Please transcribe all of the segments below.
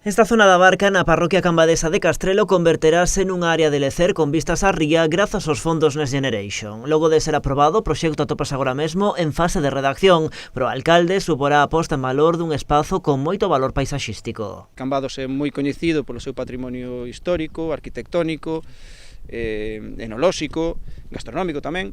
Esta zona da Barca, na parroquia cambadesa de Castrelo, converterase nunha área de lecer con vistas á ría grazas aos fondos Next Generation. Logo de ser aprobado, o proxecto atopas agora mesmo en fase de redacción, pero o alcalde suporá a posta en valor dun espazo con moito valor paisaxístico. Cambados é moi coñecido polo seu patrimonio histórico, arquitectónico, enolóxico, gastronómico tamén,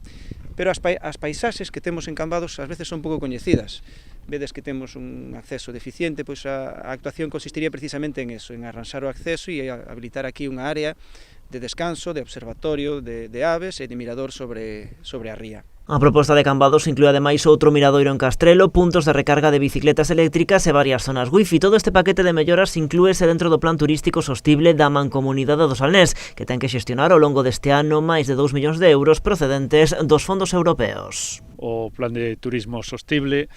pero as paisaxes que temos en Cambados ás veces son pouco coñecidas. Vedes que temos un acceso deficiente, pois a actuación consistiría precisamente en eso, en arranxar o acceso e habilitar aquí unha área de descanso, de observatorio de aves e de mirador sobre a ría. A proposta de Cambados inclúe ademais outro miradoiro en Castrelo, puntos de recarga de bicicletas eléctricas e varias zonas wifi. Todo este paquete de melloras inclúese dentro do plan turístico sostible da Mancomunidade do Salnés, que ten que xestionar ao longo deste ano máis de 2 millóns de euros procedentes dos fondos europeos. O plan de turismo sostible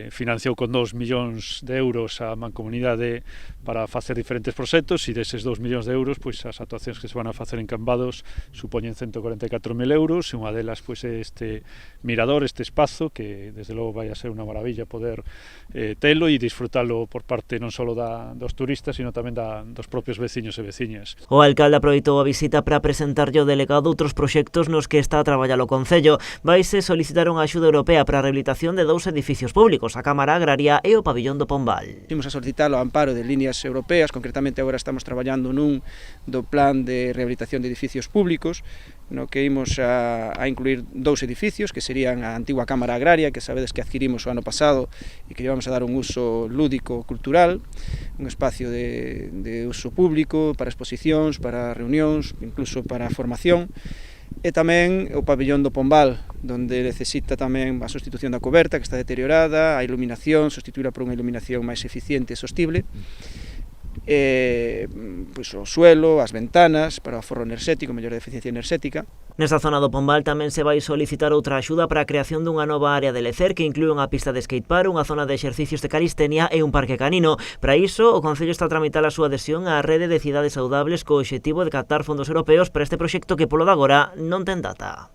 financiou con 2 millóns de euros a Mancomunidade para facer diferentes proxectos e deses 2 millóns de euros pois as actuacións que se van a facer en Cambados supoñen 144.000 euros e unha delas pois é este mirador, este espazo que desde logo vai a ser unha maravilla poder telo e disfrutalo por parte non só dos turistas sino tamén dos propios veciños e veciñas. O alcalde aproveitou a visita para presentarlle ao delegado outros proxectos nos que está a traballar o Concello. Vaise solicitar unha axuda europea para a rehabilitación de 2 edificios públicos, a Cámara Agraria e o Pabillón do Pombal. Imos a solicitar o amparo de líneas europeas, concretamente agora estamos traballando nun do plan de rehabilitación de edificios públicos, no que imos a incluir 2 edificios, que serían a antigua Cámara Agraria, que sabedes que adquirimos o ano pasado e que vamos a dar un uso lúdico cultural, un espacio de uso público para exposicións, para reunións, incluso para formación, e tamén o Pabillón do Pombal, onde necesita tamén a sustitución da coberta, que está deteriorada, a iluminación, sustituída por unha iluminación máis eficiente e sostible, pois o suelo, as ventanas, para o aforro enerxético, mellor de eficiencia enerxética. Nesta zona do Pombal tamén se vai solicitar outra axuda para a creación dunha nova área de lecer que inclúe unha pista de skatepark, unha zona de exercicios de calistenia e un parque canino. Para iso, o Concello está a tramitar a súa adhesión á rede de cidades saudables co obxectivo de captar fondos europeos para este proxecto que polo de agora non ten data.